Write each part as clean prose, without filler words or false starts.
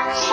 Where's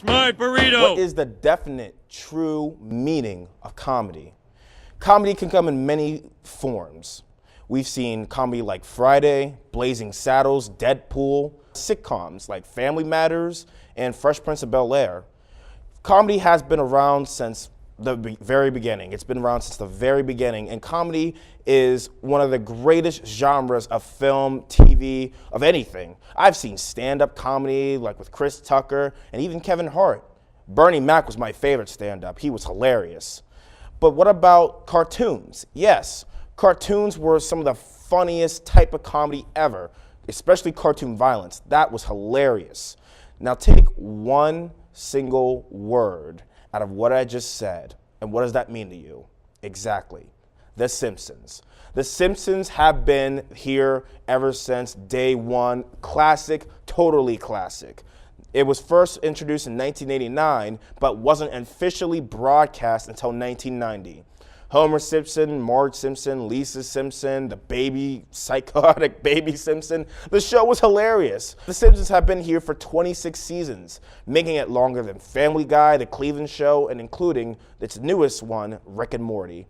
my burrito? What is the definite, true meaning of comedy? Comedy can come in many forms. We've seen comedy like Friday, Blazing Saddles, Deadpool, sitcoms like Family Matters and Fresh Prince of Bel-Air. Comedy has been around since the very beginning. It's been around since the very beginning, and comedy is one of the greatest genres of film, TV, of anything. I've seen stand-up comedy like with Chris Tucker and even Kevin Hart. Bernie Mac was my favorite stand-up. He was hilarious. But what about cartoons? Yes, cartoons were some of the funniest type of comedy ever, especially cartoon violence. That was hilarious. Now take one single word out of what I just said, and what does that mean to you? Exactly, The Simpsons. The Simpsons have been here ever since day one. Classic, totally classic. It was first introduced in 1989, but wasn't officially broadcast until 1990. Homer Simpson, Marge Simpson, Lisa Simpson, the psychotic baby Simpson. The show was hilarious. The Simpsons have been here for 26 seasons, making it longer than Family Guy, The Cleveland Show, and including its newest one, Rick and Morty.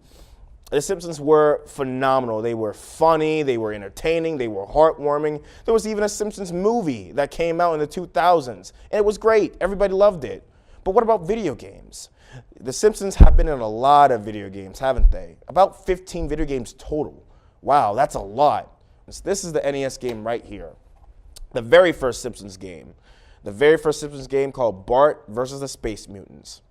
The Simpsons were phenomenal. They were funny, they were entertaining, they were heartwarming. There was even a Simpsons movie that came out in the 2000s, and it was great. Everybody loved it. But what about video games? The Simpsons have been in a lot of video games, haven't they? About 15 video games total. Wow, that's a lot. This is the NES game right here. The very first Simpsons game. The very first Simpsons game called Bart versus the Space Mutants.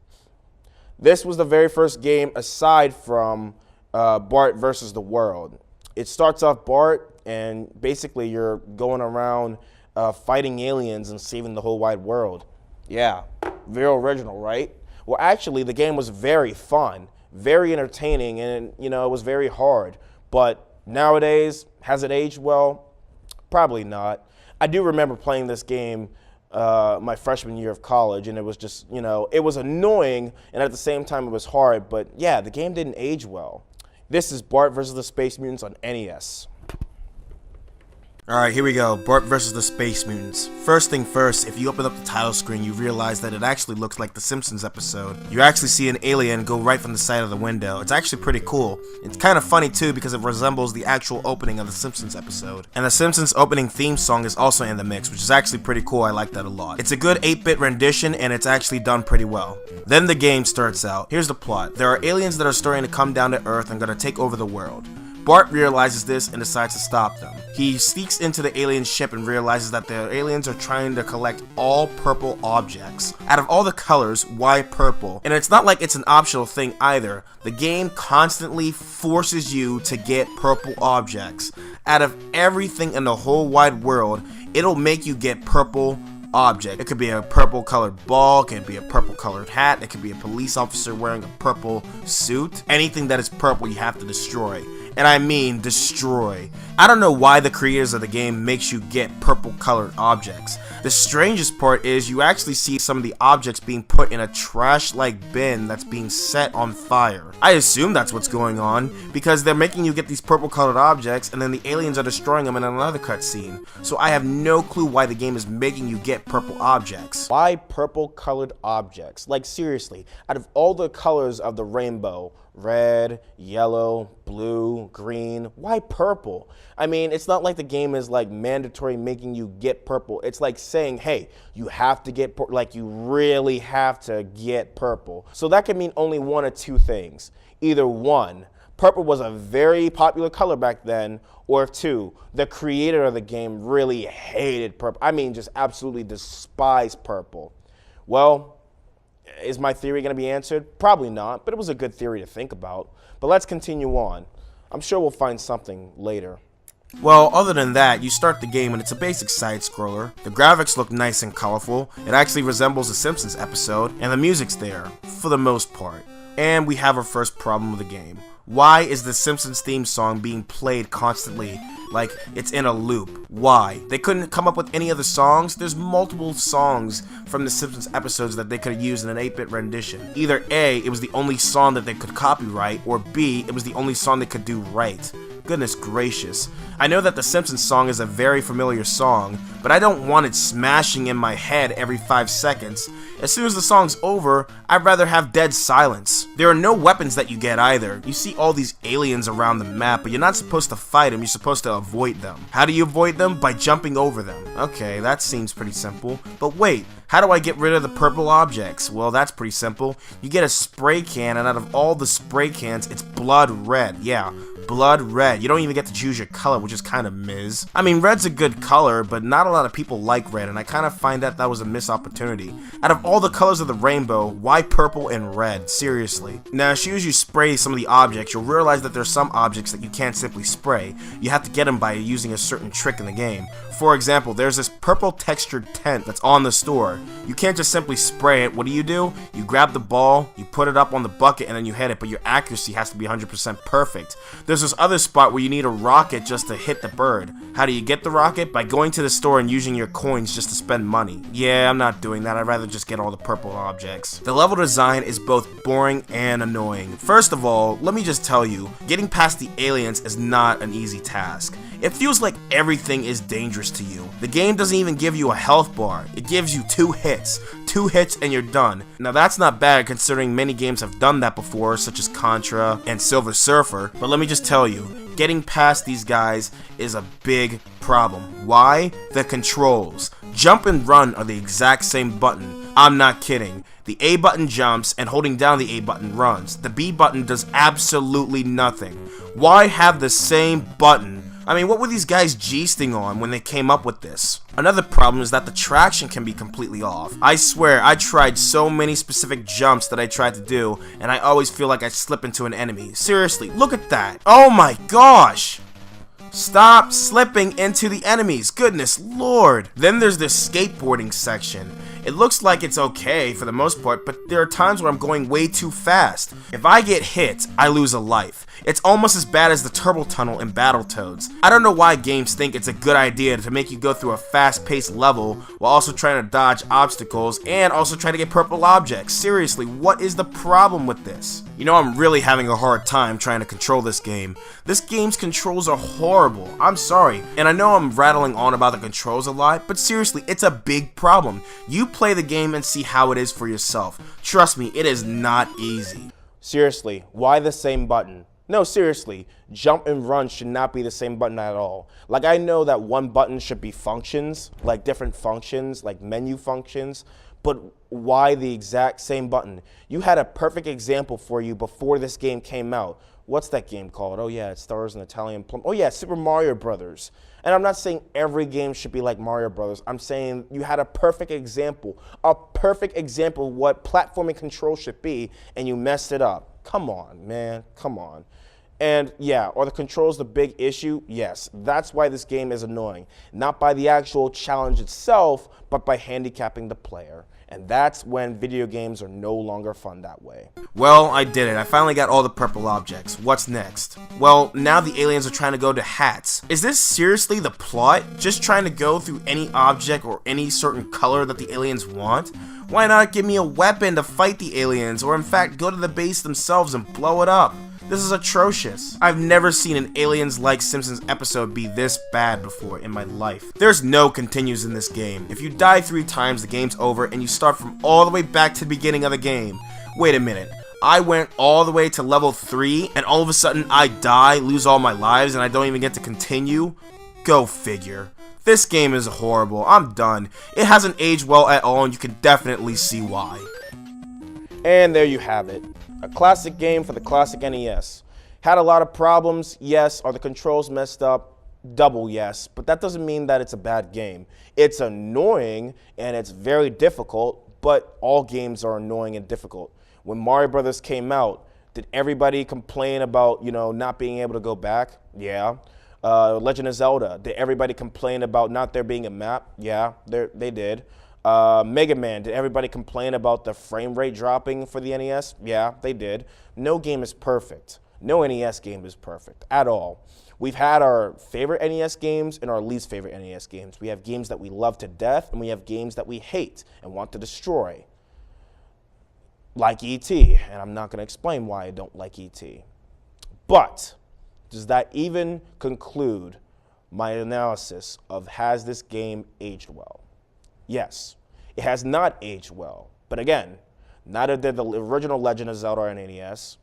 This was the very first game aside from Bart versus the world. It starts off Bart, and basically you're going around fighting aliens and saving the whole wide world. Yeah, very original, right? Well, actually, the game was very fun, very entertaining, and it was very hard. But nowadays, has it aged well? Probably not. I do remember playing this game my freshman year of college, and it was just, it was annoying, and at the same time, it was hard. But yeah, the game didn't age well. This is Bart versus the Space Mutants on NES. Alright, here we go. Bart versus the Space Mutants. First thing first, if you open up the title screen, you realize that it actually looks like the Simpsons episode. You actually see an alien go right from the side of the window. It's actually pretty cool. It's kind of funny too because it resembles the actual opening of the Simpsons episode. And the Simpsons opening theme song is also in the mix, which is actually pretty cool. I like that a lot. It's a good 8-bit rendition, and it's actually done pretty well. Then the game starts out. Here's the plot. There are aliens that are starting to come down to Earth and gonna take over the world. Bart realizes this and decides to stop them. He sneaks into the alien ship and realizes that the aliens are trying to collect all purple objects. Out of all the colors, why purple? And it's not like it's an optional thing either. The game constantly forces you to get purple objects. Out of everything in the whole wide world, it'll make you get purple object. It could be a purple colored ball, it could be a purple colored hat, it could be a police officer wearing a purple suit. Anything that is purple you have to destroy. And I mean destroy. I don't know why the creators of the game makes you get purple colored objects. The strangest part is you actually see some of the objects being put in a trash-like bin that's being set on fire. I assume that's what's going on because they're making you get these purple colored objects and then the aliens are destroying them in another cutscene. So I have no clue why the game is making you get purple objects. Why purple colored objects? Like seriously, out of all the colors of the rainbow, red, yellow, blue, green, why purple? I mean, it's not like the game is like mandatory making you get purple. It's like saying, hey, you have to get like you really have to get purple. So that could mean only one of two things. Either one, purple was a very popular color back then, or two, the creator of the game really hated purple. I mean, just absolutely despised purple. Well, is my theory going to be answered? Probably not, but it was a good theory to think about. But let's continue on. I'm sure we'll find something later. Well, other than that, you start the game and it's a basic side-scroller. The graphics look nice and colorful. It actually resembles a Simpsons episode, and the music's there, for the most part. And we have our first problem of the game. Why is the Simpsons theme song being played constantly like it's in a loop? Why? They couldn't come up with any other songs? There's multiple songs from the Simpsons episodes that they could have used in an 8-bit rendition. Either A, it was the only song that they could copyright, or B, it was the only song they could do right. Goodness gracious. I know that the Simpsons song is a very familiar song, but I don't want it smashing in my head every 5 seconds. As soon as the song's over, I'd rather have dead silence. There are no weapons that you get either. You see all these aliens around the map, but you're not supposed to fight them, you're supposed to avoid them. How do you avoid them? By jumping over them. Okay, that seems pretty simple. But wait, how do I get rid of the purple objects? Well, that's pretty simple. You get a spray can, and out of all the spray cans, it's blood red. Yeah, blood red. You don't even get to choose your color, which is kind of miz. I mean, red's a good color, but not a lot of people like red, and I kind of find that was a missed opportunity. Out of all the colors of the rainbow, why purple and red? Seriously. Now, as soon as you spray some of the objects, you'll realize that there's some objects that you can't simply spray. You have to get them by using a certain trick in the game. For example, there's this purple textured tent that's on the store. You can't just simply spray it. What do? You grab the ball, you put it up on the bucket, and then you hit it, but your accuracy has to be 100% perfect. There's this other spot where you need a rocket just to hit the bird. How do you get the rocket? By going to the store and using your coins just to spend money. Yeah, I'm not doing that. I'd rather just get all the purple objects. The level design is both boring and annoying. First of all, let me just tell you, getting past the aliens is not an easy task. It feels like everything is dangerous to you. The game doesn't even give you a health bar. It gives you 2 hits. 2 hits and you're done. Now that's not bad considering many games have done that before, such as Contra and Silver Surfer, but let me just tell you, getting past these guys is a big problem. Why? The controls. Jump and run are the exact same button. I'm not kidding. The A button jumps and holding down the A button runs. The B button does absolutely nothing. Why have the same button? I mean, what were these guys G-sting on when they came up with this? Another problem is that the traction can be completely off. I swear, I tried so many specific jumps that I tried to do, and I always feel like I slip into an enemy. Seriously, look at that. Oh my gosh! Stop slipping into the enemies, goodness lord. Then there's this skateboarding section. It looks like it's okay for the most part, but there are times where I'm going way too fast. If I get hit, I lose a life. It's almost as bad as the turbo tunnel in Battletoads. I don't know why games think it's a good idea to make you go through a fast-paced level while also trying to dodge obstacles and also trying to get purple objects. Seriously, what is the problem with this? You know, I'm really having a hard time trying to control this game. This game's controls are horrible. I'm sorry. And I know I'm rattling on about the controls a lot, but seriously, it's a big problem. You play the game and see how it is for yourself. Trust me, it is not easy. Seriously, why the same button? No, seriously, jump and run should not be the same button at all. Like, I know that one button should be functions, like different functions, like menu functions, but why the exact same button? You had a perfect example for you before this game came out. What's that game called? Oh yeah, it stars an Italian plum. Oh yeah, Super Mario Brothers. And I'm not saying every game should be like Mario Brothers. I'm saying you had a perfect example of what platforming control should be, and you messed it up. Come on, man, come on. And yeah, are the controls the big issue? Yes, that's why this game is annoying. Not by the actual challenge itself, but by handicapping the player. And that's when video games are no longer fun that way. Well, I did it. I finally got all the purple objects. What's next? Well, now the aliens are trying to go to hats. Is this seriously the plot? Just trying to go through any object or any certain color that the aliens want? Why not give me a weapon to fight the aliens, or in fact go to the base themselves and blow it up? This is atrocious. I've never seen an Aliens-like Simpsons episode be this bad before in my life. There's no continues in this game. If you die 3 times, the game's over and you start from all the way back to the beginning of the game. Wait a minute. I went all the way to level 3 and all of a sudden I die, lose all my lives, and I don't even get to continue? Go figure. This game is horrible. I'm done. It hasn't aged well at all and you can definitely see why. And there you have it. A classic game for the classic NES. Had a lot of problems, yes. Are the controls messed up? Double yes. But that doesn't mean that it's a bad game. It's annoying and it's very difficult, but all games are annoying and difficult. When Mario Brothers came out, did everybody complain about, not being able to go back? Yeah. Legend of Zelda, did everybody complain about not there being a map? Yeah, they did. Mega Man, did everybody complain about the frame rate dropping for the NES? Yeah, they did. No game is perfect. No NES game is perfect at all. We've had our favorite NES games and our least favorite NES games. We have games that we love to death, and we have games that we hate and want to destroy. Like E.T., and I'm not going to explain why I don't like E.T. But does that even conclude my analysis of has this game aged well? Yes, it has not aged well. But again, neither did the original Legend of Zelda on NES.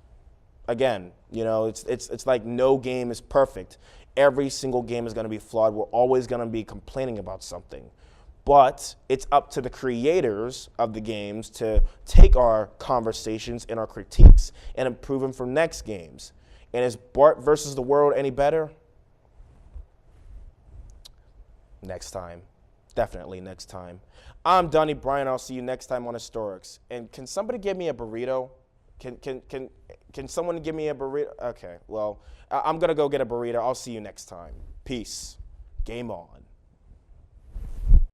Again, you know, it's like no game is perfect. Every single game is going to be flawed. We're always going to be complaining about something. But it's up to the creators of the games to take our conversations and our critiques and improve them for next games. And is Bart versus the world any better? Next time. Definitely next time. I'm Donnie Bryan. I'll see you next time on Historics. And can somebody give me a burrito? Can someone give me a burrito? Okay, well, I'm going to go get a burrito. I'll see you next time. Peace. Game on.